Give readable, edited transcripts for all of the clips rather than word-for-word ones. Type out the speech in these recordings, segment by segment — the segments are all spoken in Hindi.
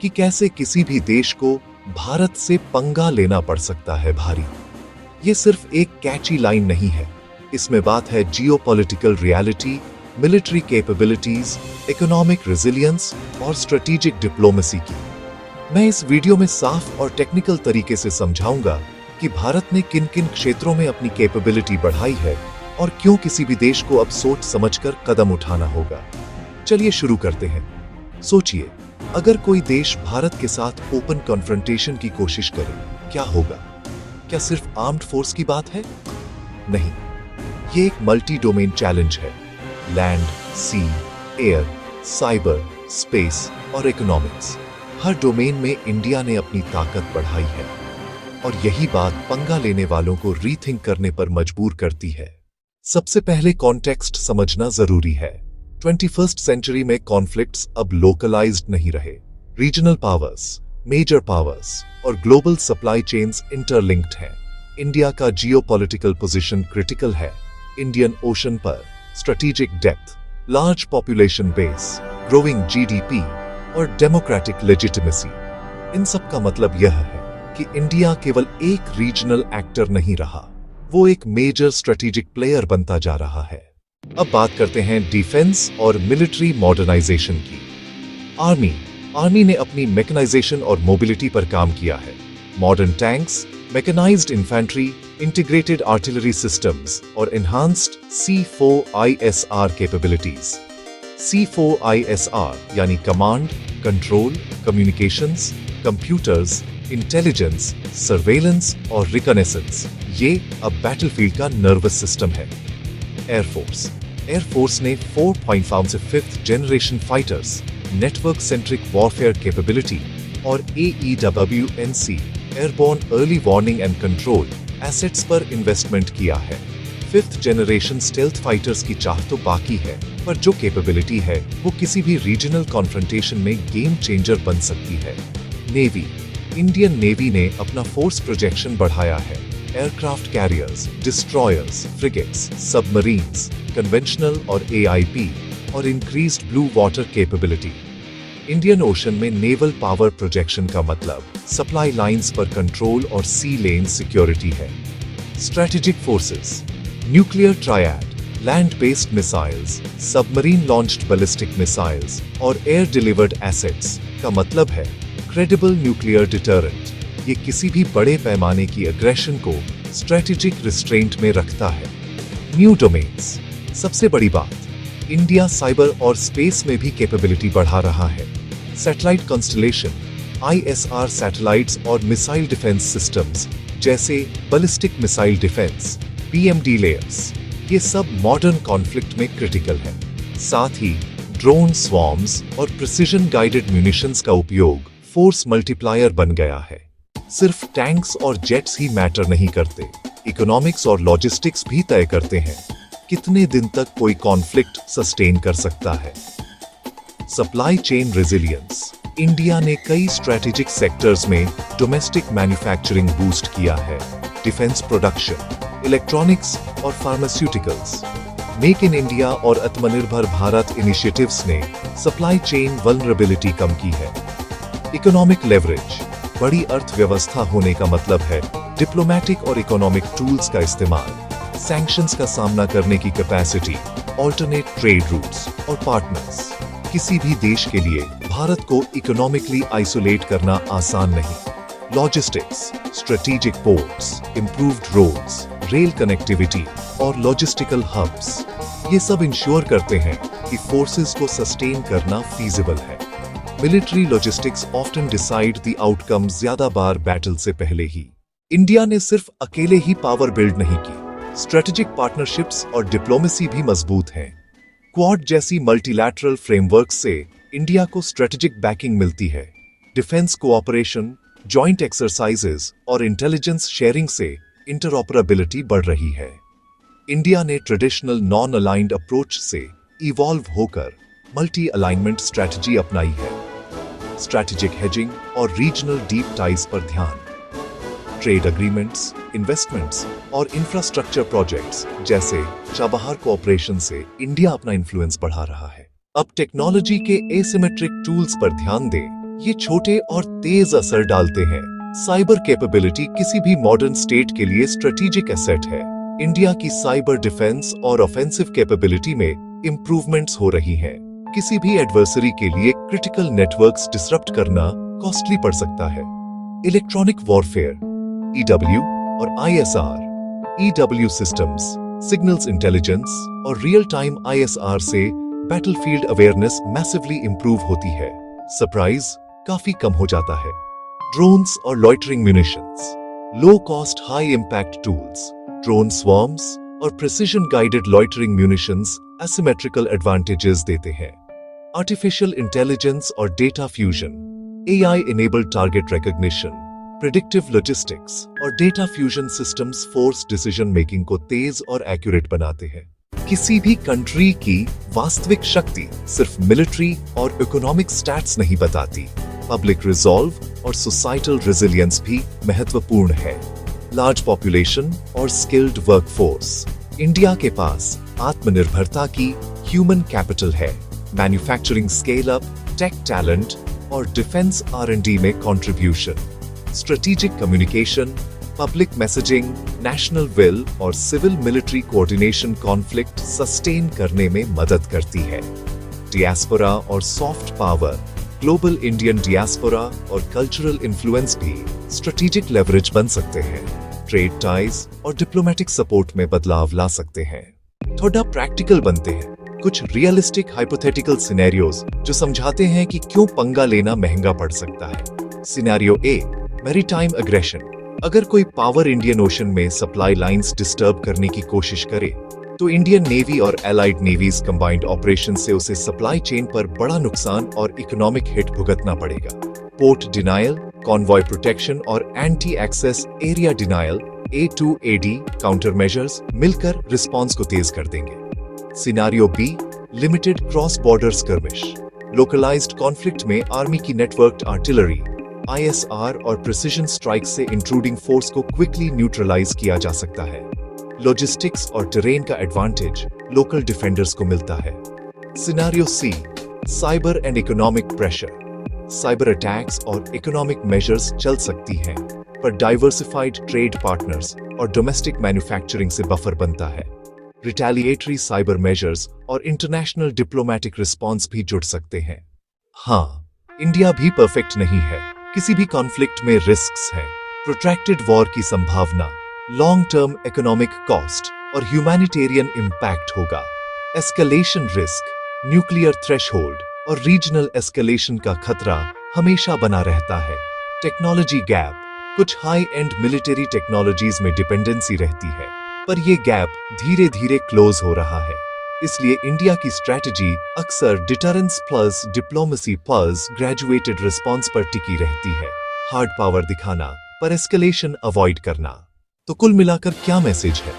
कि कैसे किसी भी देश को भारत से पंगा लेना पड़ सकता है भारी। ये सिर्फ एक कैची लाइन नहीं है, इसमें बात है geopolitical reality, military capabilities, economic resilience और स्ट्रेटेजिक डिप्लोमेसी की। मैं इस वीडियो में साफ और टेक्निकल तरीके से समझाऊंगा कि भारत ने किन किन क्षेत्रों में अपनी कैपेबिलिटी बढ़ाई है और क्यों किसी भी देश को अब सोच समझकर कदम उठाना होगा। चलिए शुरू करते हैं। सोचिए, अगर कोई देश भारत के साथ ओपन कॉन्फ्रंटेशन की कोशिश करे, क्या होगा? क्या सिर्फ आर्म्ड फोर्स की बात है? नहीं, ये एक मल्टी डोमेन चैलेंज है। लैंड, सी, एयर, साइबर, स्पेस और इकोनॉमिक्स, हर डोमेन में इंडिया ने अपनी ताकत बढ़ाई है और यही बात पंगा लेने वालों को रीथिंक करने पर मजबूर करती है। सबसे पहले कॉन्टेक्स्ट समझना जरूरी है। 21st सेंचुरी में कॉन्फ्लिक्ट्स अब लोकलाइज्ड नहीं रहे। रीजनल पावर्स, मेजर पावर्स और ग्लोबल सप्लाई चेन्स इंटरलिंक्ड हैं। इंडिया का जियोपॉलिटिकल पोजीशन क्रिटिकल है। इंडियन ओशन पर strategic depth, large population base, growing GDP और डेमोक्रेटिक लेजिटिमेसी, इन सब का मतलब यह है कि इंडिया केवल एक रीजनल एक्टर नहीं रहा, वो एक मेजर स्ट्रेटेजिक प्लेयर बनता जा रहा है। अब बात करते हैं डिफेंस और मिलिट्री मॉडर्नाइजेशन की। आर्मी ने अपनी मैकेनाइजेशन और मोबिलिटी पर काम किया है। Modern tanks, mechanised infantry, integrated artillery systems और एनहांस्ड C4ISR कैपेबिलिटीज। C4ISR यानी command, control, communications, computers, intelligence, surveillance और रिकनेसेंस, ये अब बैटलफील्ड का नर्वस सिस्टम है। एयरफोर्स ने 4.5 से 5th generation fighters, network centric warfare capability और AEWNC airborne early warning and control assets पर इन्वेस्टमेंट किया है। 5th जनरेशन स्टेल्थ फाइटर्स की चाह तो बाकी है, पर जो कैपेबिलिटी है वो किसी भी रीजनल कॉन्फ्रंटेशन में गेम चेंजर बन सकती है। नेवी, इंडियन नेवी ने अपना फोर्स प्रोजेक्शन बढ़ाया है। Aircraft carriers, destroyers, frigates, submarines, conventional और AIP और increased blue water capability. Indian ocean में नेवल पावर प्रोजेक्शन का मतलब सप्लाई लाइंस पर कंट्रोल और सी लेन सिक्योरिटी है। Strategic forces, nuclear triad, land based missiles, submarine launched ballistic missiles और एयर डिलीवर्ड एसेट्स का मतलब है क्रेडिबल न्यूक्लियर डिटरेंट। ये किसी भी बड़े पैमाने की एग्रेशन को स्ट्रेटेजिक रिस्ट्रेंट में रखता है। न्यू डोमेन्स, सबसे बड़ी बात, इंडिया साइबर और स्पेस में भी कैपेबिलिटी बढ़ा रहा है। सैटेलाइट कॉन्स्टलेशन, ISR सैटेलाइट्स और मिसाइल डिफेंस सिस्टम्स जैसे ballistic missile defence, PMD layers, ये सब मॉडर्न कॉन्फ्लिक्ट में क्रिटिकल है। साथ ही ड्रोन स्वॉर्म्स और प्रिसिजन गाइडेड म्यूनिशंस का उपयोग फोर्स मल्टीप्लायर बन गया है। सिर्फ टैंक्स और जेट्स ही मैटर नहीं करते, इकोनॉमिक्स और लॉजिस्टिक्स भी तय करते हैं कितने दिन तक कोई कॉन्फ्लिक्ट सस्टेन कर सकता है। सप्लाई चेन रेजिलियंस, इंडिया ने कई स्ट्रेटेजिक सेक्टर्स में डोमेस्टिक मैन्युफैक्चरिंग बूस्ट किया है। डिफेंस प्रोडक्शन, इलेक्ट्रॉनिक्स और फार्मास्यूटिकल्स। मेक इन इंडिया और आत्मनिर्भर भारत इनिशिएटिव्स ने सप्लाई चेन वल्नरेबिलिटी कम की है। इकोनॉमिक लेवरेज, बड़ी अर्थव्यवस्था होने का मतलब है डिप्लोमेटिक और इकोनॉमिक टूल्स का इस्तेमाल, सैंक्शंस का सामना करने की कैपेसिटी, ऑल्टरनेट ट्रेड रूट्स और पार्टनर्स। किसी भी देश के लिए भारत को इकोनॉमिकली आइसोलेट करना आसान नहीं। Logistics, strategic ports, improved roads, rail connectivity और लॉजिस्टिकल हब्स, ये सब इंश्योर करते हैं कि फोर्सेस को सस्टेन करना फीजिबल है। Military logistics often decide the outcome ज्यादा बार बैटल से पहले ही। इंडिया ने सिर्फ अकेले ही पावर बिल्ड नहीं की, स्ट्रेटेजिक पार्टनरशिप्स और डिप्लोमेसी भी मजबूत हैं। क्वाड जैसी मल्टीलैटरल फ्रेमवर्क से इंडिया को स्ट्रेटेजिक बैकिंग मिलती है। डिफेंस कोऑपरेशन, जॉइंट एक्सरसाइजेज और इंटेलिजेंस शेयरिंग से इंटरऑपरेबिलिटी बढ़ रही है। इंडिया ने ट्रेडिशनल नॉन अलाइंड अप्रोच से इवॉल्व होकर मल्टी अलाइनमेंट स्ट्रेटजी अपनाई है। स्ट्रैटेजिक हेजिंग और रीजनल डीप टाइज पर ध्यान। ट्रेड एग्रीमेंट्स, इन्वेस्टमेंट्स और इंफ्रास्ट्रक्चर प्रोजेक्ट्स जैसे चाबहार कोऑपरेशन से इंडिया अपना इन्फ्लुएंस बढ़ा रहा है। अब टेक्नोलॉजी के एसिमेट्रिक टूल्स पर ध्यान दें। ये छोटे और तेज असर डालते हैं। साइबर कैपेबिलिटी किसी भी मॉडर्न स्टेट के लिए स्ट्रेटेजिक एसेट है। इंडिया की साइबर डिफेंस और ऑफेंसिव कैपेबिलिटी में इंप्रूवमेंट्स हो रही हैं। किसी भी एडवर्सरी के लिए क्रिटिकल नेटवर्क्स डिसरप्ट करना कॉस्टली पड़ सकता है। इलेक्ट्रॉनिक वॉरफेयर (EW) और ISR (EW) systems, signals intelligence और रियल टाइम ISR से बैटलफील्ड अवेयरनेस मैसिवली इंप्रूव होती है। सरप्राइज काफी कम हो जाता है। ड्रोन्स और loitering munitions, low cost high impact tools, drone swarms और precision guided loitering munitions asymmetrical advantages देते हैं। आर्टिफिशियल इंटेलिजेंस और data fusion, AI enabled target recognition, predictive logistics और data fusion systems force decision making को तेज और एक्यूरेट बनाते हैं। किसी भी कंट्री की वास्तविक शक्ति सिर्फ मिलिट्री और इकोनॉमिक स्टैट्स नहीं बताती, पब्लिक रिजॉल्व और सोसाइटल रेजिलियंस भी महत्वपूर्ण है। लार्ज पॉपुलेशन और स्किल्ड वर्कफोर्स, इंडिया के पास आत्मनिर्भरता की ह्यूमन कैपिटल है। Manufacturing scale up, tech talent और डिफेंस R&D में contribution, strategic communication, public messaging, national will और civil military coordination conflict sustain करने में मदद करती है। डियास्पोरा और soft power, global Indian diaspora और कल्चरल इन्फ्लुएंस भी स्ट्रेटेजिक लेवरेज बन सकते हैं। ट्रेड टाइज और डिप्लोमेटिक सपोर्ट में बदलाव ला सकते हैं। थोड़ा प्रैक्टिकल बनते हैं। कुछ रियलिस्टिक हाइपोथेटिकल सिनेरियोज जो समझाते हैं कि क्यों पंगा लेना महंगा पड़ सकता है। Scenario A, maritime aggression. अगर कोई पावर इंडियन ओशन में सप्लाई लाइंस डिस्टर्ब करने की कोशिश करे तो इंडियन नेवी और एलाइड नेवीज कंबाइंड ऑपरेशन से उसे सप्लाई चेन पर बड़ा नुकसान और इकोनॉमिक हिट भुगतना पड़ेगा। पोर्ट डिनायल, कॉन्वॉय प्रोटेक्शन और anti access area denial A2AD counter measures मिलकर रिस्पॉन्स को तेज कर देंगे। Scenario B, limited cross border skirmish. Localised conflict में आर्मी की नेटवर्क्ड आर्टिलरी, ISR और प्रिसिजन स्ट्राइक से इंट्रूडिंग फोर्स को क्विकली न्यूट्रलाइज किया जा सकता है। लॉजिस्टिक्स और टेरेन का एडवांटेज लोकल डिफेंडर्स को मिलता है। Scenario C, cyber and economic pressure. Cyber attacks और इकोनॉमिक मेजर्स चल सकती हैं, पर डाइवर्सिफाइड ट्रेड पार्टनर्स और डोमेस्टिक मैन्युफैक्चरिंग से बफर बनता है। रिटेलिएटरी साइबर मेजर्स और इंटरनेशनल डिप्लोमेटिक रिस्पॉन्स भी जुड़ सकते हैं। हाँ, इंडिया भी परफेक्ट नहीं है। किसी भी कॉन्फ्लिक्ट में रिस्क्स हैं, प्रोट्रैक्टेड वॉर की संभावना, लॉन्ग टर्म इकोनॉमिक कॉस्ट और ह्यूमैनिटेरियन इम्पैक्ट होगा। एस्केलेशन रिस्क, न्यूक्लियर थ्रेशहोल्ड और रीजनल एस्केलेशन का खतरा हमेशा बना रहता है। टेक्नोलॉजी गैप, कुछ हाई एंड मिलिट्री टेक्नोलॉजीज में डिपेंडेंसी रहती है, पर यह गैप धीरे धीरे क्लोज हो रहा है। इसलिए इंडिया की स्ट्रैटेजी अक्सर deterrence plus diplomacy plus graduated response पर टिकी रहती है। हार्ड पावर दिखाना पर एस्केलेशन अवॉइड करना। तो कुल मिलाकर क्या मैसेज है?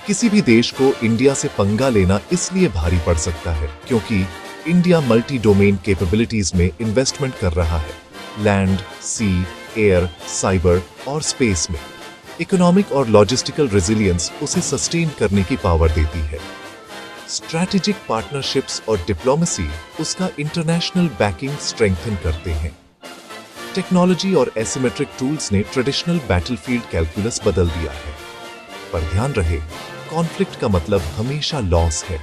किसी भी देश को इंडिया से पंगा लेना इसलिए भारी पड़ सकता है क्योंकि इंडिया मल्टी डोमेन कैपेबिलिटीज में इन्वेस्टमेंट कर रहा है। लैंड, सी, एयर, साइबर और स्पेस में। इकोनॉमिक और लॉजिस्टिकल रेजिलियंस उसे सस्टेन करने की पावर देती है। स्ट्रैटेजिक पार्टनरशिप्स और डिप्लोमेसी उसका इंटरनेशनल बैकिंग स्ट्रेंथन करते हैं। टेक्नोलॉजी और एसिमेट्रिक टूल्स ने ट्रेडिशनल बैटलफील्ड कैलकुलस बदल दिया है। पर ध्यान रहे, कॉन्फ्लिक्ट का मतलब हमेशा लॉस है,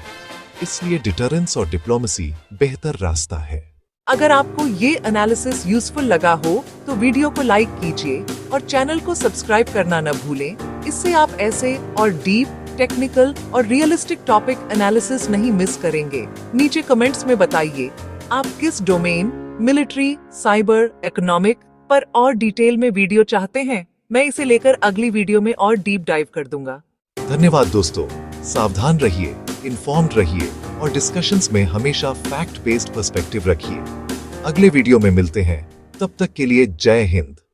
इसलिए डिटरेंस और डिप्लोमेसी बेहतर रास्ता है। अगर आपको ये एनालिसिस यूजफुल लगा हो तो वीडियो को लाइक कीजिए और चैनल को सब्सक्राइब करना न भूलें। इससे आप ऐसे और डीप, टेक्निकल और रियलिस्टिक टॉपिक एनालिसिस नहीं मिस करेंगे। नीचे कमेंट्स में बताइए आप किस डोमेन, मिलिट्री, साइबर, इकोनॉमिक पर और डिटेल में वीडियो चाहते हैं। मैं इसे लेकर अगली वीडियो में और डीप डाइव कर दूंगा। धन्यवाद दोस्तों, सावधान रहिए, इन्फॉर्म्ड रहिए और डिस्कशंस में हमेशा फैक्ट बेस्ड पर्सपेक्टिव रखिए। अगले वीडियो में मिलते हैं, तब तक के लिए जय हिंद।